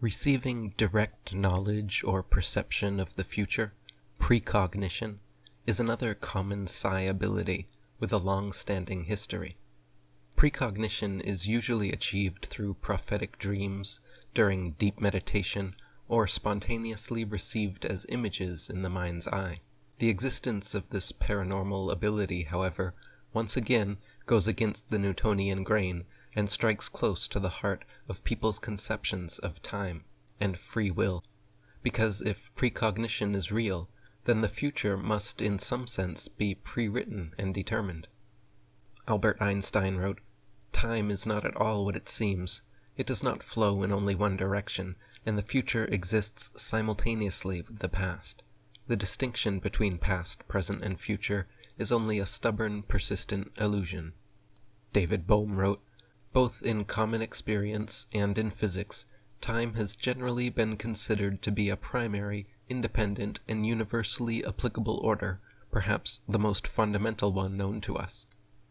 Receiving direct knowledge or perception of the future, precognition, is another common psi ability with a long-standing history. Precognition is usually achieved through prophetic dreams, during deep meditation, or spontaneously received as images in the mind's eye. The existence of this paranormal ability, however, once again goes against the Newtonian grain and strikes close to the heart of people's conceptions of time and free will, because if precognition is real, then the future must in some sense be pre-written and determined. Albert Einstein wrote, "Time is not at all what it seems. It does not flow in only one direction, and the future exists simultaneously with the past. The distinction between past, present, and future is only a stubborn, persistent illusion." David Bohm wrote, "Both in common experience and in physics, time has generally been considered to be a primary, independent, and universally applicable order, perhaps the most fundamental one known to us.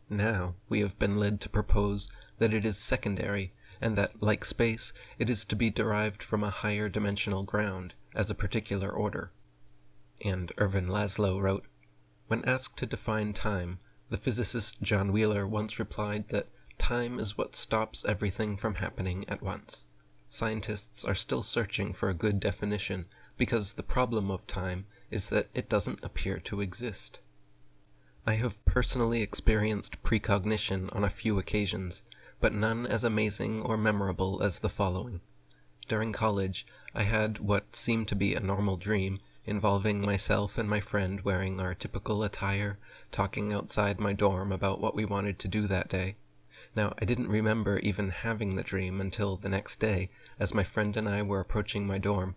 Now we have been led to propose that it is secondary, and that, like space, it is to be derived from a higher dimensional ground, as a particular order." And Ervin Laszlo wrote, "When asked to define time, the physicist John Wheeler once replied that time is what stops everything from happening at once. Scientists are still searching for a good definition, because the problem of time is that it doesn't appear to exist." I have personally experienced precognition on a few occasions, but none as amazing or memorable as the following. During college, I had what seemed to be a normal dream, involving myself and my friend wearing our typical attire, talking outside my dorm about what we wanted to do that day. Now, I didn't remember even having the dream until the next day, as my friend and I were approaching my dorm.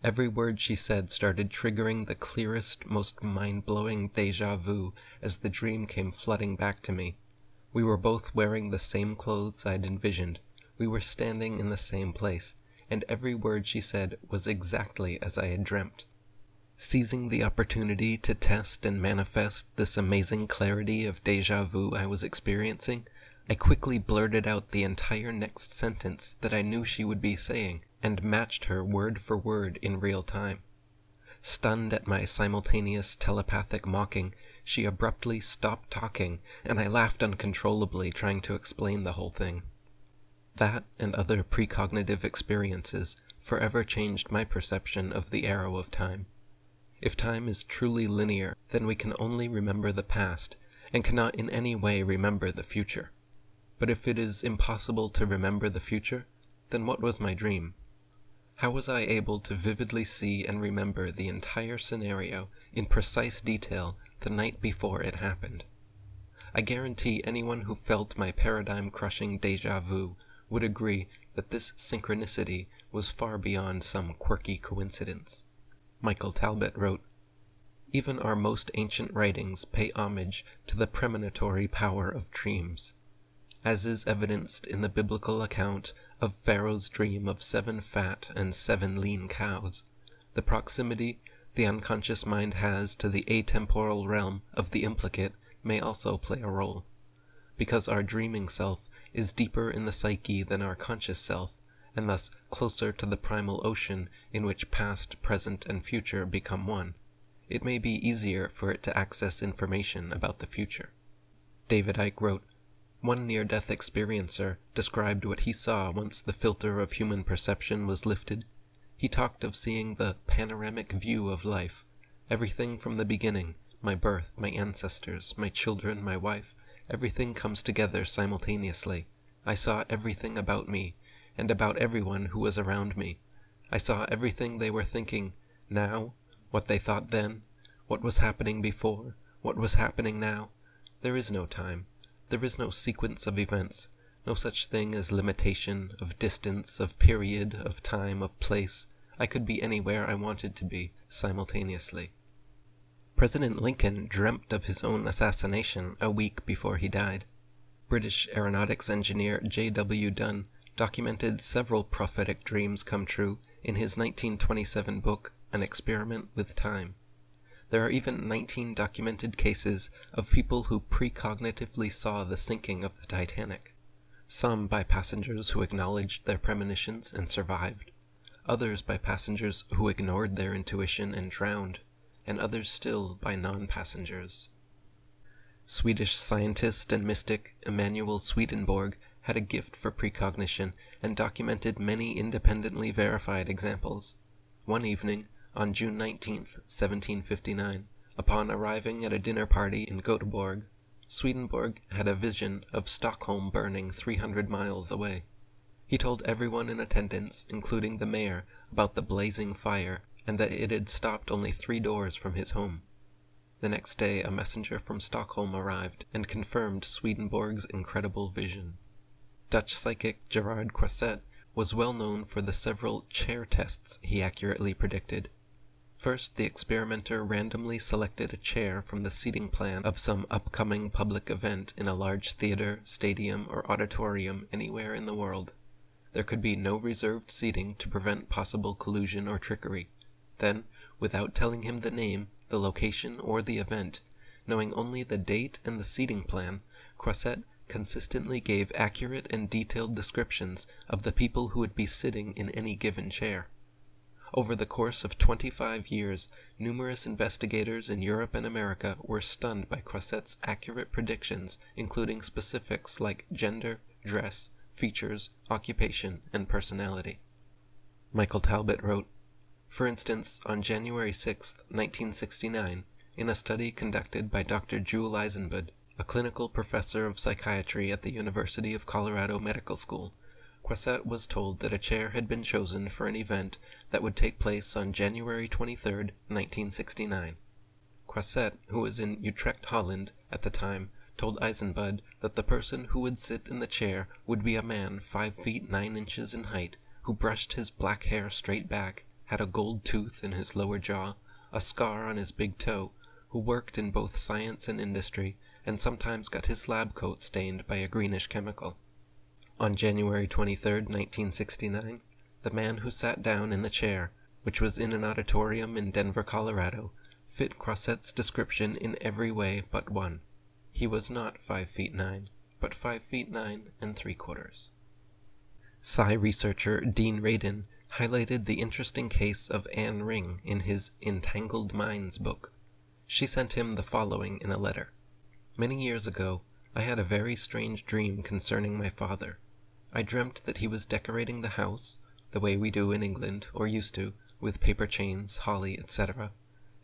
Every word she said started triggering the clearest, most mind-blowing déjà vu as the dream came flooding back to me. We were both wearing the same clothes I'd envisioned. We were standing in the same place, and every word she said was exactly as I had dreamt. Seizing the opportunity to test and manifest this amazing clarity of déjà vu I was experiencing, I quickly blurted out the entire next sentence that I knew she would be saying, and matched her word for word in real time. Stunned at my simultaneous telepathic mocking, she abruptly stopped talking, and I laughed uncontrollably, trying to explain the whole thing. That and other precognitive experiences forever changed my perception of the arrow of time. If time is truly linear, then we can only remember the past, and cannot in any way remember the future. But if it is impossible to remember the future, then what was my dream? How was I able to vividly see and remember the entire scenario in precise detail the night before it happened? I guarantee anyone who felt my paradigm-crushing déjà vu would agree that this synchronicity was far beyond some quirky coincidence. Michael Talbot wrote, "Even our most ancient writings pay homage to the premonitory power of dreams. As is evidenced in the biblical account of Pharaoh's dream of 7 fat and 7 lean cows, the proximity the unconscious mind has to the atemporal realm of the implicate may also play a role. Because our dreaming self is deeper in the psyche than our conscious self, and thus closer to the primal ocean in which past, present, and future become one, it may be easier for it to access information about the future." David Icke wrote, "One near-death experiencer described what he saw once the filter of human perception was lifted. He talked of seeing the panoramic view of life, everything from the beginning, my birth, my ancestors, my children, my wife, everything comes together simultaneously. I saw everything about me, and about everyone who was around me. I saw everything they were thinking now, what they thought then, what was happening before, what was happening now. There is no time. There is no sequence of events, no such thing as limitation, of distance, of period, of time, of place. I could be anywhere I wanted to be, simultaneously." President Lincoln dreamt of his own assassination a week before he died. British aeronautics engineer J.W. Dunn documented several prophetic dreams come true in his 1927 book, An Experiment with Time. There are even 19 documented cases of people who precognitively saw the sinking of the Titanic. some by passengers who acknowledged their premonitions and survived, others by passengers who ignored their intuition and drowned, and others still by non-passengers. Swedish scientist and mystic Emanuel Swedenborg had a gift for precognition and documented many independently verified examples. One evening, on June 19, 1759, upon arriving at a dinner party in Göteborg, Swedenborg had a vision of Stockholm burning 300 miles away. He told everyone in attendance, including the mayor, about the blazing fire and that it had stopped only 3 doors from his home. The next day, a messenger from Stockholm arrived and confirmed Swedenborg's incredible vision. Dutch psychic Gerard Croiset was well known for the several chair tests he accurately predicted. First, the experimenter randomly selected a chair from the seating plan of some upcoming public event in a large theater, stadium, or auditorium anywhere in the world. There could be no reserved seating to prevent possible collusion or trickery. Then, without telling him the name, the location, or the event, knowing only the date and the seating plan, Croiset consistently gave accurate and detailed descriptions of the people who would be sitting in any given chair. Over the course of 25 years, numerous investigators in Europe and America were stunned by Croiset's accurate predictions, including specifics like gender, dress, features, occupation, and personality. Michael Talbot wrote, for instance, on January 6, 1969, in a study conducted by Dr. Jule Eisenbud, a clinical professor of psychiatry at the University of Colorado Medical School, Croiset was told that a chair had been chosen for an event that would take place on January 23, 1969. Croiset, who was in Utrecht, Holland, at the time, told Eisenbud that the person who would sit in the chair would be a man 5 feet 9 inches in height, who brushed his black hair straight back, had a gold tooth in his lower jaw, a scar on his big toe, who worked in both science and industry, and sometimes got his lab coat stained by a greenish chemical. On January 23, 1969, the man who sat down in the chair, which was in an auditorium in Denver, Colorado, fit Croiset's description in every way but one. He was not 5 feet 9, but 5 feet 9 3/4. Psi researcher Dean Radin highlighted the interesting case of Anne Ring in his Entangled Minds book. She sent him the following in a letter. Many years ago, I had a very strange dream concerning my father. I dreamt that he was decorating the house, the way we do in England, or used to, with paper chains, holly, etc.,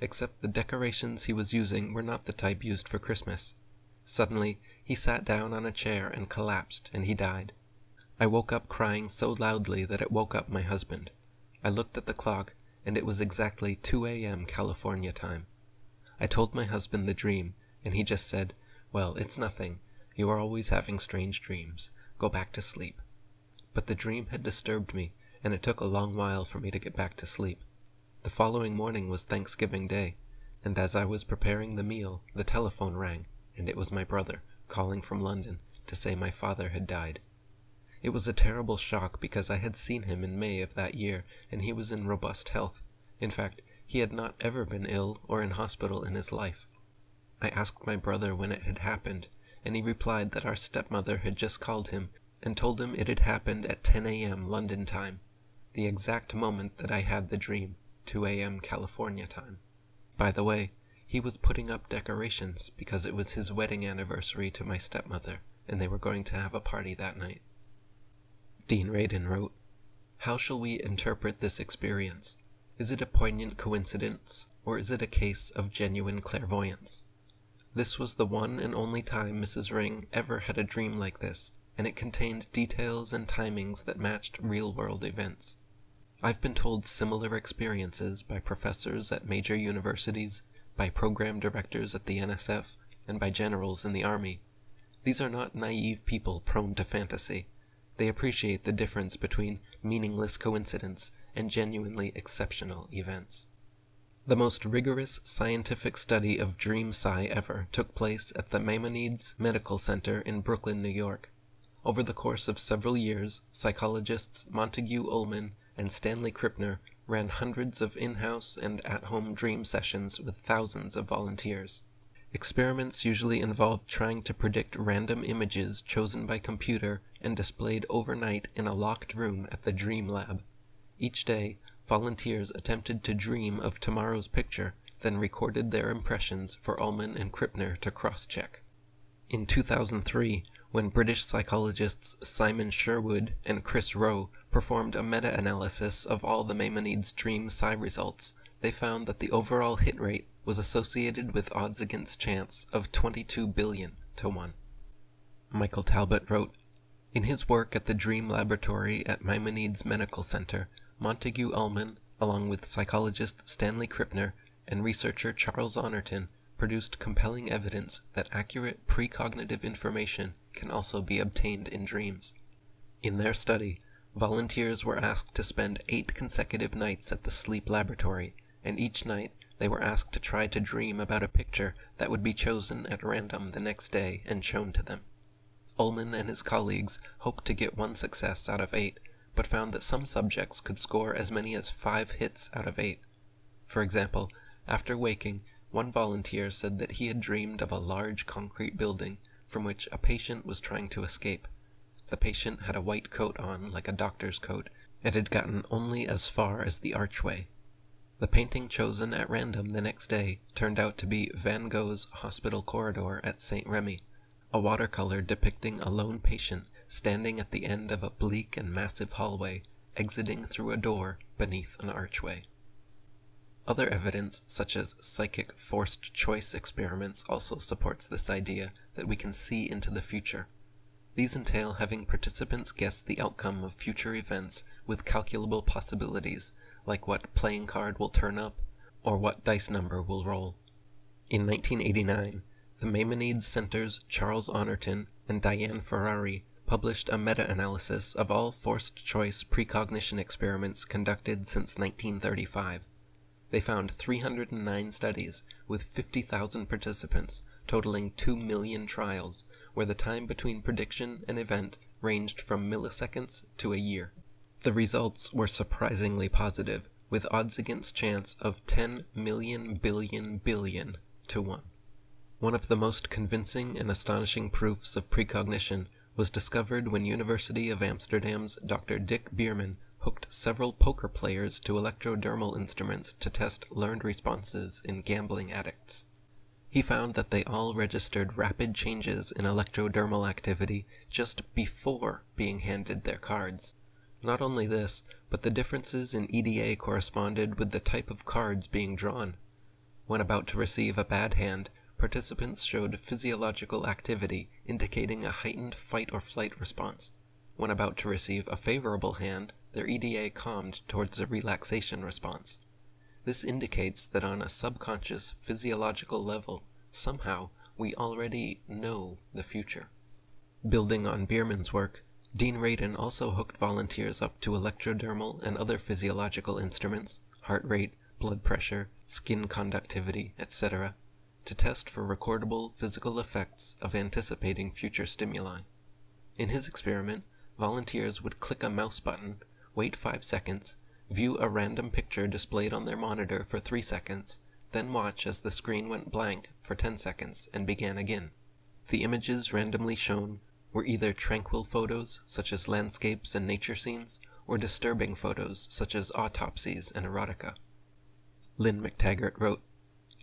except the decorations he was using were not the type used for Christmas. Suddenly, he sat down on a chair and collapsed, and he died. I woke up crying so loudly that it woke up my husband. I looked at the clock, and it was exactly 2 a.m. California time. I told my husband the dream, and he just said, "Well, it's nothing. You are always having strange dreams. Go back to sleep." But the dream had disturbed me, and it took a long while for me to get back to sleep. The following morning was Thanksgiving Day, and as I was preparing the meal, the telephone rang, and it was my brother, calling from London, to say my father had died. It was a terrible shock because I had seen him in May of that year, and he was in robust health. In fact, he had not ever been ill or in hospital in his life. I asked my brother when it had happened, and he replied that our stepmother had just called him and told him it had happened at 10 a.m. London time, the exact moment that I had the dream, 2 a.m. California time. By the way, he was putting up decorations because it was his wedding anniversary to my stepmother, and they were going to have a party that night. Dean Radin wrote, "How shall we interpret this experience? Is it a poignant coincidence, or is it a case of genuine clairvoyance? This was the one and only time Mrs. Ring ever had a dream like this, and it contained details and timings that matched real-world events. I've been told similar experiences by professors at major universities, by program directors at the NSF, and by generals in the Army. These are not naive people prone to fantasy. They appreciate the difference between meaningless coincidence and genuinely exceptional events." The most rigorous scientific study of dream psi ever took place at the Maimonides Medical Center in Brooklyn, New York. Over the course of several years, psychologists Montague Ullman and Stanley Krippner ran hundreds of in-house and at-home dream sessions with thousands of volunteers. Experiments usually involved trying to predict random images chosen by computer and displayed overnight in a locked room at the Dream Lab. Each day, volunteers attempted to dream of tomorrow's picture, then recorded their impressions for Ullman and Krippner to cross-check. In 2003, when British psychologists Simon Sherwood and Chris Rowe performed a meta-analysis of all the Maimonides' dream psi results, they found that the overall hit rate was associated with odds against chance of 22 billion to 1. Michael Talbot wrote, "In his work at the Dream Laboratory at Maimonides Medical Center, Montague Ullman, along with psychologist Stanley Krippner and researcher Charles Honorton, produced compelling evidence that accurate precognitive information can also be obtained in dreams. In their study, volunteers were asked to spend 8 consecutive nights at the sleep laboratory, and each night they were asked to try to dream about a picture that would be chosen at random the next day and shown to them. Ullman and his colleagues hoped to get 1 success out of 8, but found that some subjects could score as many as 5 hits out of 8. For example, after waking, one volunteer said that he had dreamed of a large concrete building from which a patient was trying to escape. The patient had a white coat on, like a doctor's coat, and had gotten only as far as the archway. The painting chosen at random the next day turned out to be Van Gogh's Hospital Corridor at St. Remy, a watercolor depicting a lone patient standing at the end of a bleak and massive hallway, exiting through a door beneath an archway. Other evidence, such as psychic forced choice experiments, also supports this idea that we can see into the future. These entail having participants guess the outcome of future events with calculable possibilities, like what playing card will turn up, or what dice number will roll. In 1989, the Maimonides Center's Charles Honorton and Diane Ferrari published a meta-analysis of all forced choice precognition experiments conducted since 1935. They found 309 studies with 50,000 participants, totaling 2 million trials, where the time between prediction and event ranged from milliseconds to a year. The results were surprisingly positive, with odds against chance of 10 million billion to 1. One of the most convincing and astonishing proofs of precognition was discovered when University of Amsterdam's Dr. Dick Bierman hooked several poker players to electrodermal instruments to test learned responses in gambling addicts. He found that they all registered rapid changes in electrodermal activity just before being handed their cards. Not only this, but the differences in EDA corresponded with the type of cards being drawn. When about to receive a bad hand, participants showed physiological activity indicating a heightened fight or flight response. When about to receive a favorable hand, their EDA calmed towards a relaxation response. This indicates that on a subconscious physiological level, somehow, we already know the future. Building on Bierman's work, Dean Radin also hooked volunteers up to electrodermal and other physiological instruments, heart rate, blood pressure, skin conductivity, etc., to test for recordable physical effects of anticipating future stimuli. In his experiment, volunteers would click a mouse button, wait 5 seconds, view a random picture displayed on their monitor for 3 seconds, then watch as the screen went blank for 10 seconds and began again. The images randomly shown were either tranquil photos, such as landscapes and nature scenes, or disturbing photos, such as autopsies and erotica. Lynn McTaggart wrote,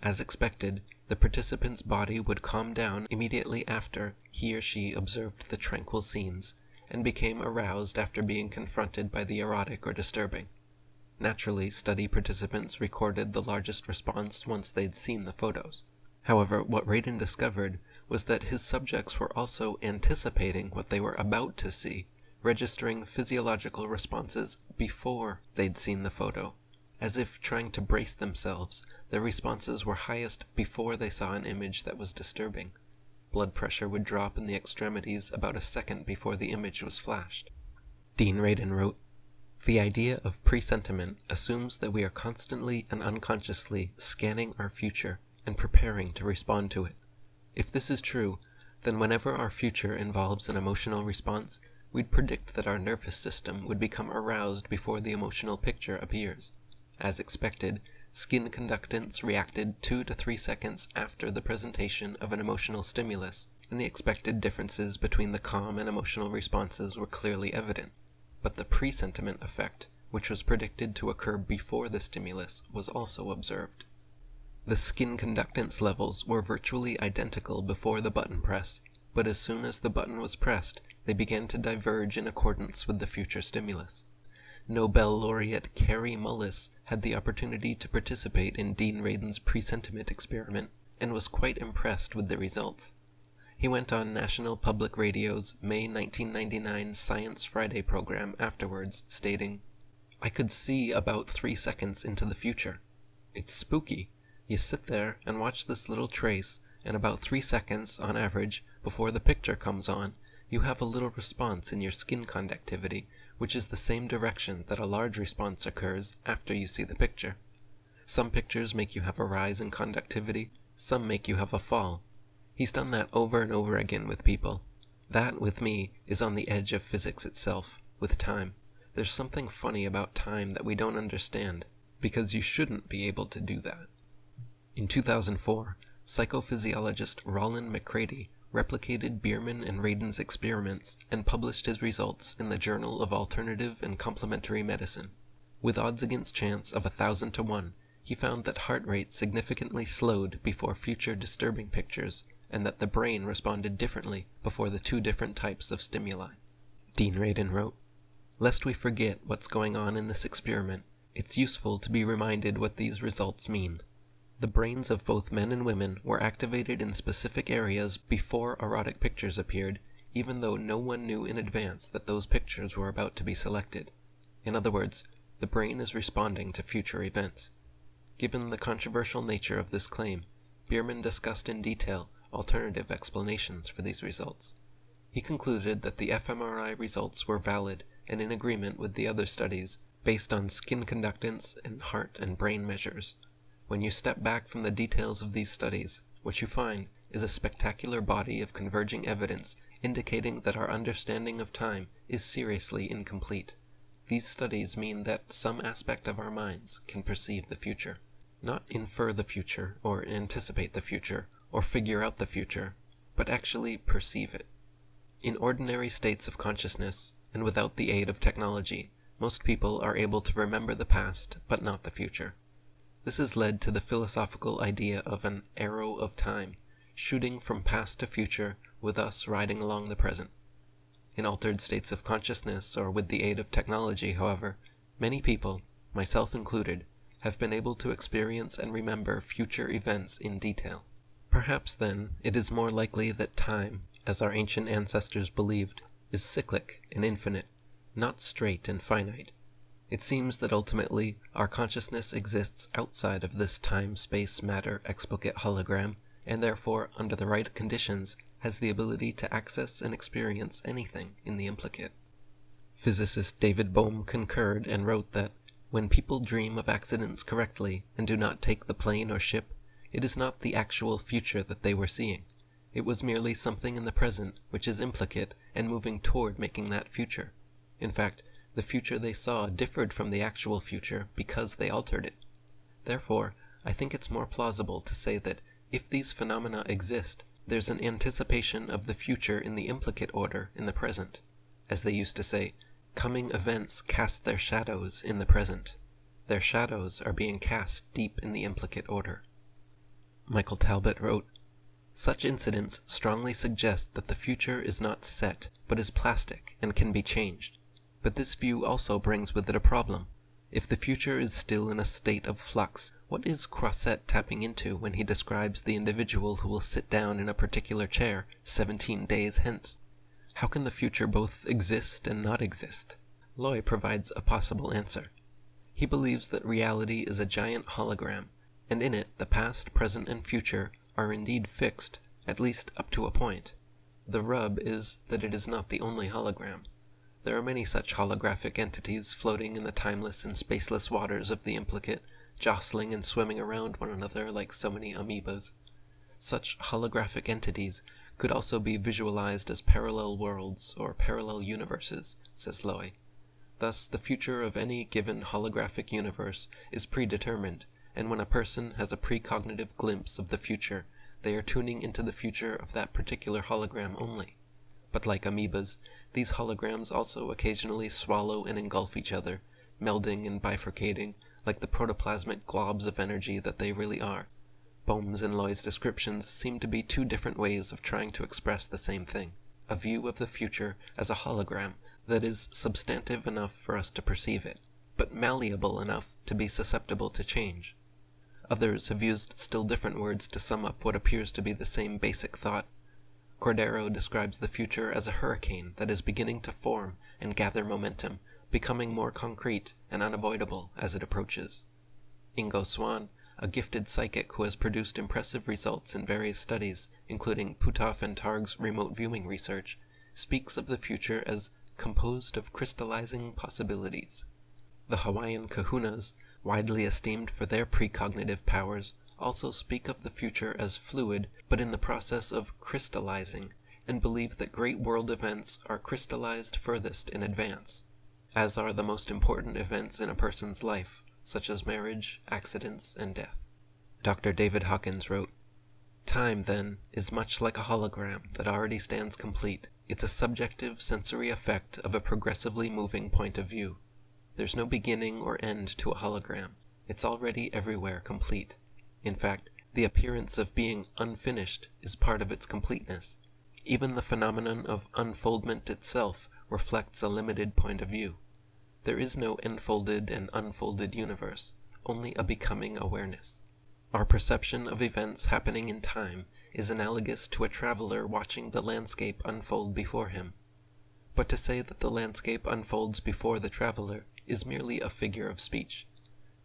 "As expected, the participant's body would calm down immediately after he or she observed the tranquil scenes, and became aroused after being confronted by the erotic or disturbing. Naturally, study participants recorded the largest response once they'd seen the photos. However, what Radin discovered was that his subjects were also anticipating what they were about to see, registering physiological responses before they'd seen the photo. As if trying to brace themselves, their responses were highest before they saw an image that was disturbing. Blood pressure would drop in the extremities about a second before the image was flashed." Dean Radin wrote, "The idea of presentiment assumes that we are constantly and unconsciously scanning our future and preparing to respond to it. If this is true, then whenever our future involves an emotional response, we'd predict that our nervous system would become aroused before the emotional picture appears. As expected, skin conductance reacted 2 to 3 seconds after the presentation of an emotional stimulus, and the expected differences between the calm and emotional responses were clearly evident. But the presentiment effect which was predicted to occur before the stimulus, was also observed. The skin conductance levels were virtually identical before the button press, but as soon as the button was pressed, they began to diverge in accordance with the future stimulus. Nobel laureate Kary Mullis had the opportunity to participate in Dean Radin's presentiment experiment and was quite impressed with the results. He went on National Public Radio's May 1999 Science Friday program afterwards, stating, "I could see about 3 seconds into the future. It's spooky. You sit there and watch this little trace, and about 3 seconds, on average, before the picture comes on, you have a little response in your skin conductivity, which is the same direction that a large response occurs after you see the picture. Some pictures make you have a rise in conductivity, some make you have a fall. He's done that over and over again with people. That, with me, is on the edge of physics itself, with time. There's something funny about time that we don't understand, because you shouldn't be able to do that." In 2004, psychophysiologist Roland McCready replicated Bierman and Radin's experiments and published his results in the Journal of Alternative and Complementary Medicine. With odds against chance of 1,000 to 1, he found that heart rate significantly slowed before future disturbing pictures, and that the brain responded differently before the two different types of stimuli. Dean Radin wrote, "Lest we forget what's going on in this experiment, it's useful to be reminded what these results mean. The brains of both men and women were activated in specific areas before erotic pictures appeared, even though no one knew in advance that those pictures were about to be selected. In other words, the brain is responding to future events." Given the controversial nature of this claim, Bierman discussed in detail alternative explanations for these results. He concluded that the fMRI results were valid and in agreement with the other studies based on skin conductance and heart and brain measures. When you step back from the details of these studies, what you find is a spectacular body of converging evidence indicating that our understanding of time is seriously incomplete. These studies mean that some aspect of our minds can perceive the future. Not infer the future, or anticipate the future, or figure out the future, but actually perceive it. In ordinary states of consciousness, and without the aid of technology, most people are able to remember the past, but not the future. This has led to the philosophical idea of an arrow of time, shooting from past to future with us riding along the present. In altered states of consciousness, or with the aid of technology, however, many people, myself included, have been able to experience and remember future events in detail. Perhaps, then, it is more likely that time, as our ancient ancestors believed, is cyclic and infinite, not straight and finite. It seems that ultimately our consciousness exists outside of this time-space-matter explicate hologram, and therefore, under the right conditions, has the ability to access and experience anything in the implicate. Physicist David Bohm concurred and wrote that, "When people dream of accidents correctly and do not take the plane or ship, it is not the actual future that they were seeing. It was merely something in the present which is implicate and moving toward making that future. In fact, the future they saw differed from the actual future because they altered it. Therefore, I think it's more plausible to say that if these phenomena exist, there's an anticipation of the future in the implicate order in the present. As they used to say, coming events cast their shadows in the present. Their shadows are being cast deep in the implicate order." Michael Talbot wrote, "Such incidents strongly suggest that the future is not set, but is plastic and can be changed. But this view also brings with it a problem. If the future is still in a state of flux, what is Croisset tapping into when he describes the individual who will sit down in a particular chair 17 days hence? How can the future both exist and not exist?" Loy provides a possible answer. He believes that reality is a giant hologram, and in it the past, present, and future are indeed fixed, at least up to a point. The rub is that it is not the only hologram. There are many such holographic entities floating in the timeless and spaceless waters of the implicate, jostling and swimming around one another like so many amoebas. Such holographic entities could also be visualized as parallel worlds or parallel universes, says Loy. Thus, the future of any given holographic universe is predetermined, and when a person has a precognitive glimpse of the future, they are tuning into the future of that particular hologram only. But like amoebas, these holograms also occasionally swallow and engulf each other, melding and bifurcating like the protoplasmic globs of energy that they really are. Bohm's and Loy's descriptions seem to be two different ways of trying to express the same thing, a view of the future as a hologram that is substantive enough for us to perceive it, but malleable enough to be susceptible to change. Others have used still different words to sum up what appears to be the same basic thought. Cordero describes the future as a hurricane that is beginning to form and gather momentum, becoming more concrete and unavoidable as it approaches. Ingo Swann, a gifted psychic who has produced impressive results in various studies, including Puthoff and Targ's remote viewing research, speaks of the future as composed of crystallizing possibilities. The Hawaiian kahunas, widely esteemed for their precognitive powers, also speak of the future as fluid but in the process of crystallizing, and believe that great world events are crystallized furthest in advance, as are the most important events in a person's life, such as marriage, accidents, and death. Dr. David Hawkins wrote, "Time, then, is much like a hologram that already stands complete. It's a subjective sensory effect of a progressively moving point of view. There's no beginning or end to a hologram. It's already everywhere complete. In fact, the appearance of being unfinished is part of its completeness. Even the phenomenon of unfoldment itself reflects a limited point of view. There is no enfolded and unfolded universe, only a becoming awareness. Our perception of events happening in time is analogous to a traveler watching the landscape unfold before him. But to say that the landscape unfolds before the traveler is merely a figure of speech.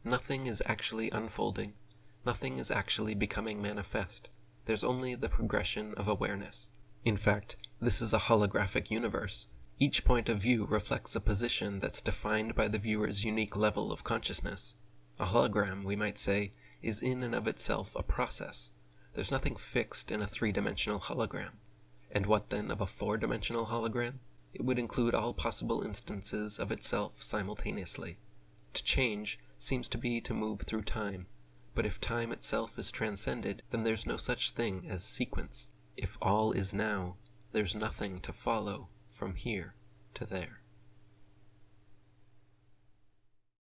Nothing is actually unfolding. Nothing is actually becoming manifest. There's only the progression of awareness. In fact, this is a holographic universe. Each point of view reflects a position that's defined by the viewer's unique level of consciousness. A hologram, we might say, is in and of itself a process. There's nothing fixed in a three-dimensional hologram. And what then of a four-dimensional hologram? It would include all possible instances of itself simultaneously. To change seems to be to move through time, but if time itself is transcended, then there's no such thing as sequence. If all is now, there's nothing to follow from here to there.